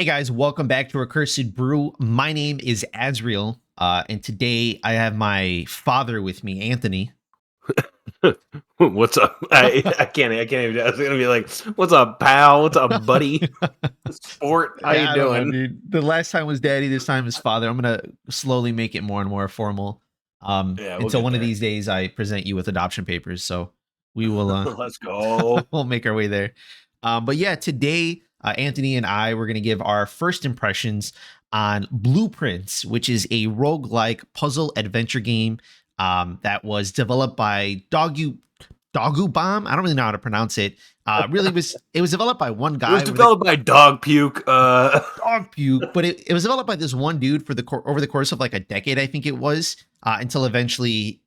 Hey guys, welcome back to Accursed Brew. My name is Azriel, and today I have my father with me, Anthony. What's up? I can't even. I was gonna be like, "What's up, pal? What's up, buddy? Sport? How you Yeah, I don't know, doing?" dude. The last time was daddy, this time is father. I'm gonna slowly make it more and more formal. Yeah, we'll Until get one of there. these days I present you with adoption papers. So we will Let's go. we'll make our way there. But yeah, today Anthony and I were gonna give our first impressions on Blueprints, which is a roguelike puzzle adventure game that was developed by Dogu Bomb. I don't really know how to pronounce it. It was developed by one It was guy over the developed by Dog Puke. dog puke, but it was developed by this one dude for over the course of like a decade, I think it was, until eventually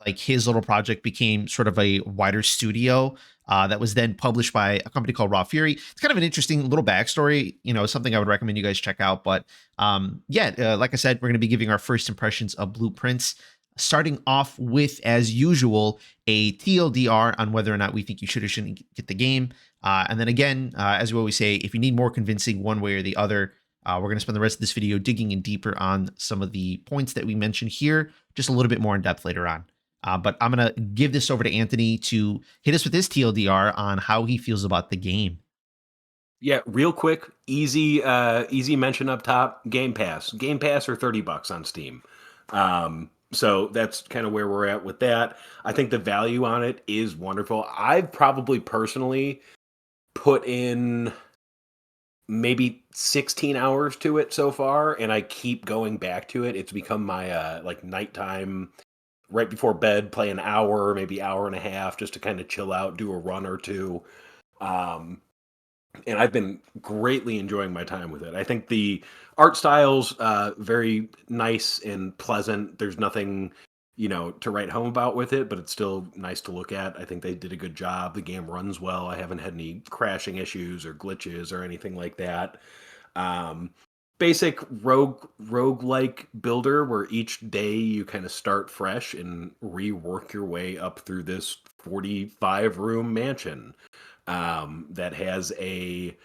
like his little project became sort of a wider studio that was then published by a company called Raw Fury. It's kind of an interesting little backstory, something I would recommend you guys check out. But like I said, we're going to be giving our first impressions of Blueprints, starting off with, as usual, a TLDR on whether or not we think you should or shouldn't get the game. And then again, as we always say, if you need more convincing one way or the other, we're going to spend the rest of this video digging in deeper on some of the points that we mentioned here, just a little bit more in depth later on. But I'm going to give this over to Anthony to hit us with his TLDR on how he feels about the game. Yeah, real quick, easy mention up top. Game Pass, or $30 on Steam. So that's kind of where we're at with that. I think the value on it is wonderful. I've probably personally put in maybe 16 hours to it so far, and I keep going back to it. It's become my like nighttime, right before bed, play an hour, maybe hour and a half, just to kind of chill out, do a run or two. um and I've been greatly enjoying my time with it. I think the art style's very nice and pleasant. There's nothing, to write home about with it, but it's still nice to look at. I think they did a good job. The game runs well. I haven't had any crashing issues or glitches or anything like that. Um, Basic rogue-like builder where each day you kind of start fresh and rework your way up through this 45 room mansion that has a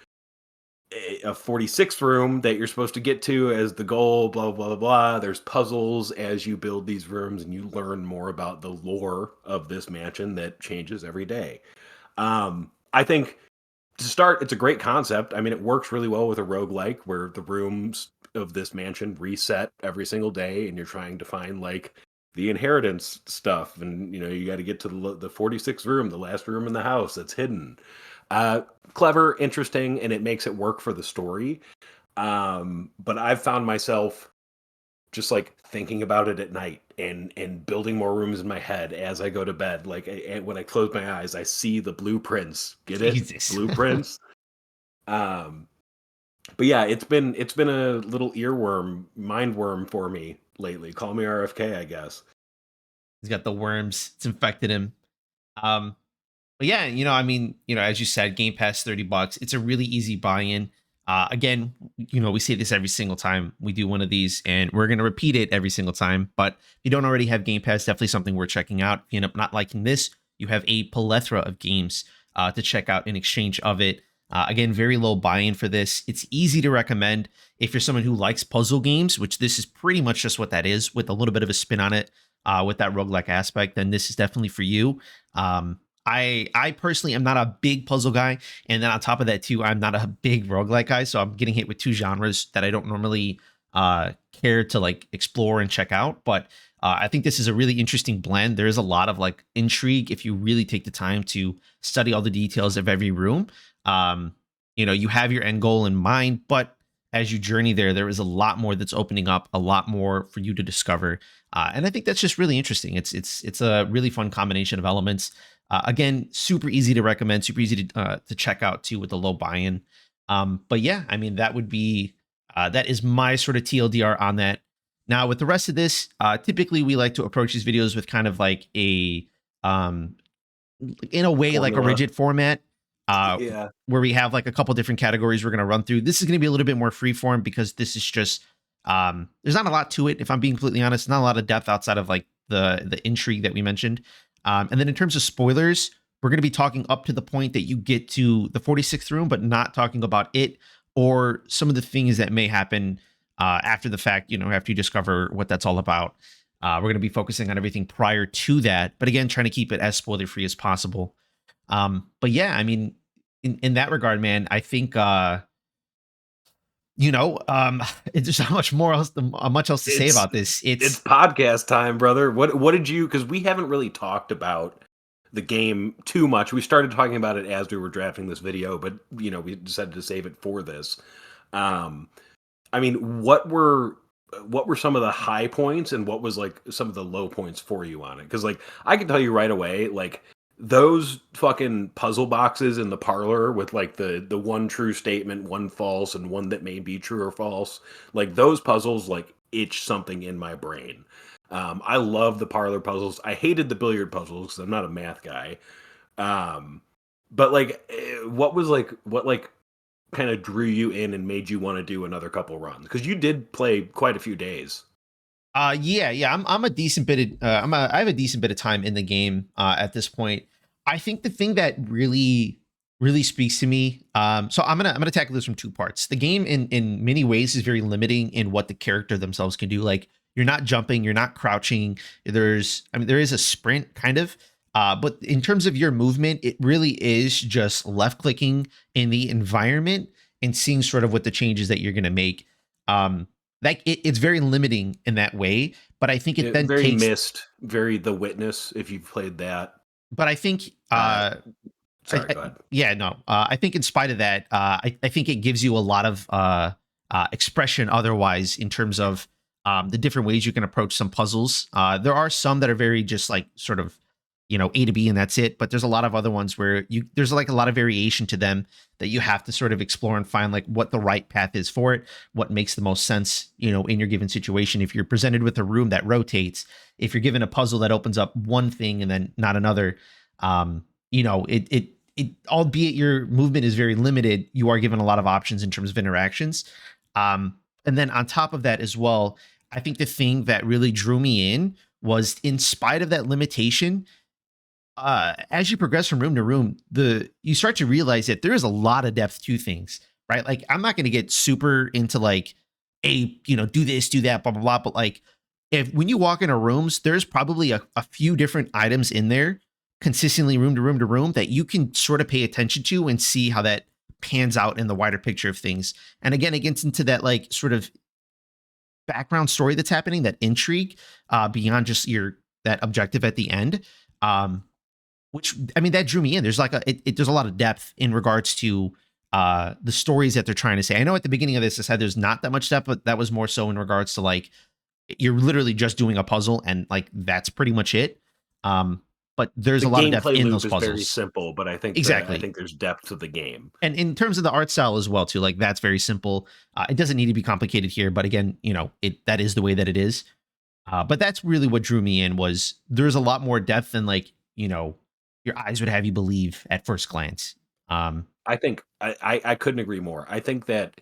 46th room that you're supposed to get to as the goal, blah blah blah blah. There's puzzles as you build these rooms and you learn more about the lore of this mansion that changes every day. I think to start, it's a great concept. I mean, it works really well with a roguelike where the rooms of this mansion reset every single day and you're trying to find like the inheritance stuff, and you got to get to the 46th room, the last room in the house that's hidden. uh Clever, interesting, and it makes it work for the story. But I've found myself just like thinking about it at night and building more rooms in my head as I go to bed. Like when I close my eyes, I see the blueprints. Get it? Jesus. Blueprints. um but yeah, it's been a little earworm, mindworm for me lately. Call me RFK, I guess. He's got the worms. It's infected him. Um, But yeah, as you said, Game Pass, $30. It's a really easy buy-in. Again, we say this every single time we do one of these, and we're going to repeat it every single time. But if you don't already have Game Pass, definitely something worth checking out. If you end up not liking this, you have a plethora of games to check out in exchange of it. Again, very low buy-in for this. It's easy to recommend if you're someone who likes puzzle games, which this is pretty much just what that is, with a little bit of a spin on it, with that roguelike aspect. Then this is definitely for you. I personally am not a big puzzle guy, and then on top of that too, I'm not a big roguelike guy, so I'm getting hit with two genres that I don't normally care to like explore and check out. But I think this is a really interesting blend. There is a lot of like intrigue if you really take the time to study all the details of every room. You have your end goal in mind, but as you journey there is a lot more that's opening up, a lot more for you to discover, and I think that's just really interesting. It's a really fun combination of elements. Again, super easy to recommend, super easy to check out too with the low buy-in. But yeah, I mean that is my sort of TLDR on that. Now with the rest of this, typically we like to approach these videos with kind of like um, in a way like a Formula. rigid format, Yeah. where we have like a couple different categories we're going to run through. This is going to be a little bit more freeform because this is just there's not a lot to it. If I'm being completely honest, not a lot of depth outside of like the intrigue that we mentioned. And then in terms of spoilers, we're going to be talking up to the point that you get to the 46th room, but not talking about it. or some of the things that may happen after the fact, after you discover what that's all about. We're going to be focusing on everything prior to that, but again, trying to keep it as spoiler free as possible. But yeah, I mean, in that regard, man, I think there's not much else to say It's about this. it's It's podcast time, brother. What did you? Because we haven't really talked about the game too much. We started talking about it as we were drafting this video, but we decided to save it for this. Um, I mean, what were some of the high points and what was like some of the low points for you on it? Because like I can tell you right away, like those fucking puzzle boxes in the parlor with like the one true statement, one false, and one that may be true or false. Like those puzzles like itch something in my brain. I love the parlor puzzles. I hated the billiard puzzles because I'm not a math guy. Um, but like, what kind of drew you in and made you want to do another couple runs? Because you did play quite a few days. yeah. I'm a decent bit of I have a decent bit of time in the game at this point. I think the thing that really speaks to me. So I'm gonna tackle this from two parts. The game in many ways is very limiting in what the character themselves can do. Like you're not jumping, you're not crouching. There is a sprint kind of. But in terms of your movement, it really is just left clicking in the environment and seeing sort of what the changes that you're going to make. Like it's very limiting in that way, but I think it then Very takes. missed, very The Witness. If you've played that, But I think uh, I, sorry, I go ahead. yeah, no. I think in spite of that, I think it gives you a lot of expression otherwise in terms of the different ways you can approach some puzzles. There are some that are very just like sort of, A to B and that's it. But there's a lot of other ones where there's like a lot of variation to them that you have to sort of explore and find like what the right path is for it, what makes the most sense, in your given situation. If you're presented with a room that rotates, if you're given a puzzle that opens up one thing and then not another, it albeit your movement is very limited, you are given a lot of options in terms of interactions. And then on top of that as well, I think the thing that really drew me in was, in spite of that limitation, as you progress from room to room, you start to realize that there is a lot of depth to things, right? Like I'm not going to get super into like do this, do that, blah blah blah. But like, if when you walk into rooms, there's probably a few different items in there consistently room to room to room that you can sort of pay attention to and see how that pans out in the wider picture of things. And again, it gets into that like sort of background story that's happening, that intrigue beyond just your that objective at the end. Um, which I mean, that drew me in. There's like there's a lot of depth in regards to the stories that they're trying to say. I know at the beginning of this, I said there's not that much depth, but that was more so in regards to like you're literally just doing a puzzle and like that's pretty much it. But there's The a lot of depth gameplay in loop those is very puzzles. simple, but I Exactly. think there's depth to the game. And in terms of the art style as well, too, like that's very simple. It doesn't need to be complicated here, but again, that is the way that it is. But that's really what drew me in, was there's a lot more depth than like your eyes would have you believe at first glance. Um, I think I couldn't agree more. I think that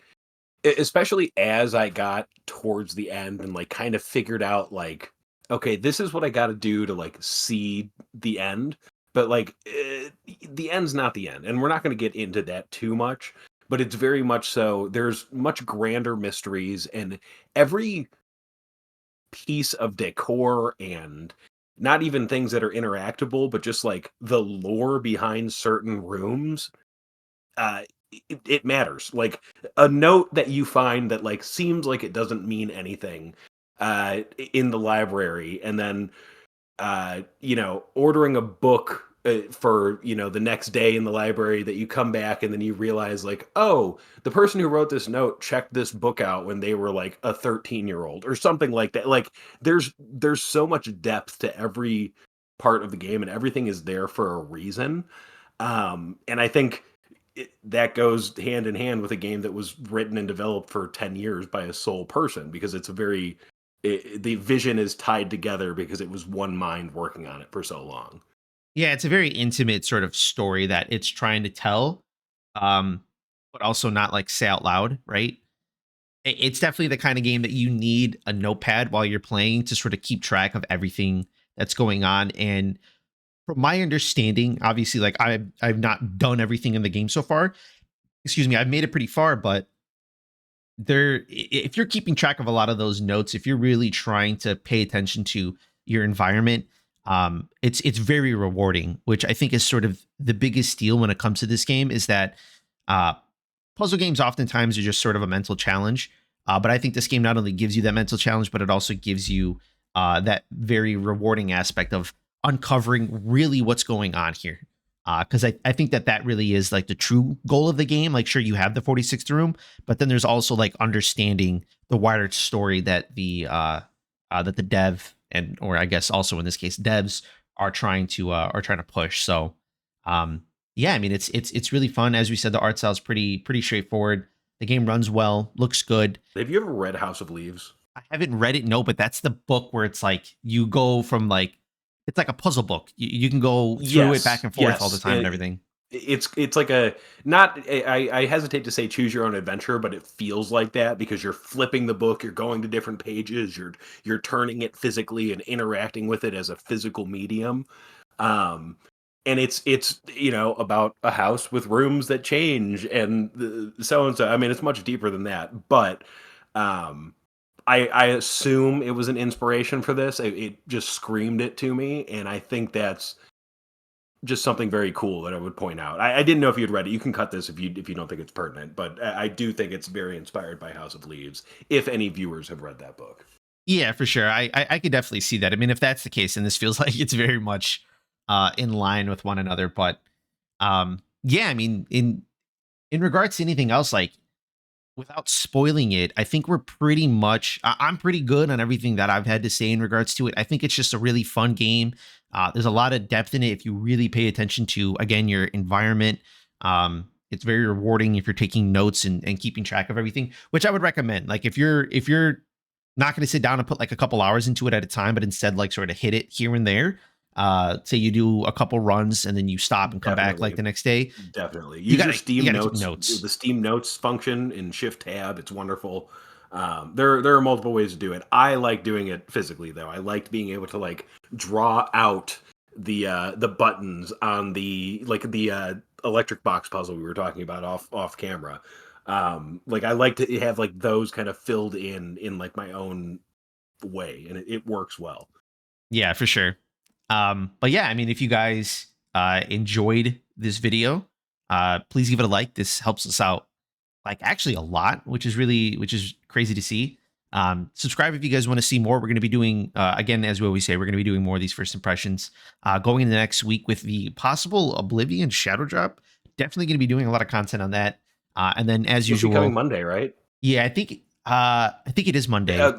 especially as I got towards the end and like kind of figured out like, okay, this is what I got to do to like see the end. But like the end's not the end, and we're not going to get into that too much. But it's very much so. There's much grander mysteries, and every piece of decor and not even things that are interactable, but just like the lore behind certain rooms, uh it matters. Like a note that you find that like seems like it doesn't mean anything in the library, and then ordering a book for the next day in the library, that you come back and then you realize like, oh, the person who wrote this note checked this book out when they were like a 13-year-old or something like that. Like there's so much depth to every part of the game, and everything is there for a reason. And I think that goes hand in hand with a game that was written and developed for 10 years by a sole person, because it's a very the vision is tied together because it was one mind working on it for so long. yeah, it's a very intimate sort of story that it's trying to tell, um, but also not like say out loud, right? It's definitely the kind of game that you need a notepad while you're playing to sort of keep track of everything that's going on. And from my understanding, obviously, like I've not done everything in the game so far. Excuse me, I've made it pretty far, but if you're keeping track of a lot of those notes, if you're really trying to pay attention to your environment, it's very rewarding, which I think is sort of the biggest deal when it comes to this game is that uh, puzzle games oftentimes are just sort of a mental challenge. But I think this game not only gives you that mental challenge, but it also gives you that very rewarding aspect of uncovering really what's going on here. Because I think that really is like the true goal of the game. Like, sure, you have the 46th room, but then there's also like understanding the wider story that the dev and, or I guess also in this case devs are trying to push. So yeah, I mean it's really fun. As we said, the art style is pretty straightforward. The game runs well, looks good. Have you ever read House of Leaves? I haven't read it, no, but that's the book where it's like you go from like it's like a puzzle book. You can go through it back Yes, and forth all the yes. time and everything. It's like a not I hesitate to say choose your own adventure, but it feels like that because you're flipping the book, you're going to different pages, you're turning it physically and interacting with it as a physical medium. Um, and it's about a house with rooms that change and so and so. I mean, it's much deeper than that, but um, I assume it was an inspiration for this. It just screamed it to me, and I think that's just something very cool that I would point out. I didn't know if you'd read it. You can cut this if you don't think it's pertinent, but I do think it's very inspired by House of Leaves. If any viewers have read that book, Yeah, for sure. I could definitely see that. I mean, if that's the case, and this feels like it's very much in line with one another. But yeah, I mean, in regards to anything else, like without spoiling it, I think we're pretty much I'm pretty good on everything that I've had to say in regards to it. I think it's just a really fun game. There's a lot of depth in it if you really pay attention to again your environment. It's very rewarding if you're taking notes and keeping track of everything, which I would recommend. Like if you're not going to sit down and put like a couple hours into it at a time, but instead like sort of hit it here and there. Say you do a couple runs and then you stop and come back like definitely. the next day. Definitely. You Use your gotta you Steam gotta keep Notes, notes. the Steam Notes function in Shift Tab. It's wonderful. There are multiple ways to do it. I like doing it physically though. I liked being able to like draw out the buttons on the electric box puzzle we were talking about off camera. Like I like to have like those kind of filled in like my own way, and it works well. Yeah, for sure. But yeah, I mean, if you guys enjoyed this video, please give it a like. This helps us out like actually a lot, which is crazy to see. Subscribe if you guys want to see more. We're going to be doing again, as we always say, we're going to be doing more of these first impressions going into next week with the possible Oblivion Shadow Drop. Definitely going to be doing a lot of content on that. And then It's as supposed to be coming usual, Monday, right? yeah, I think it is Monday. Uh,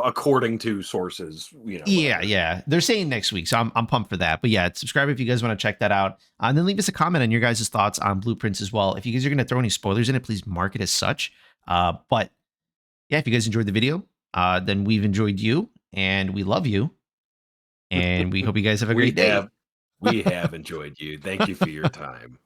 according to sources, Yeah, whatever. yeah. They're saying next week, so I'm pumped for that. But yeah, subscribe if you guys want to check that out. And then leave us a comment on your guys' thoughts on Blueprints as well. If you guys are going to throw any spoilers in it, please mark it as such. But yeah, if you guys enjoyed the video, then we've enjoyed you and we love you. And we hope you guys have a We great day. have we have enjoyed you. Thank you for your time.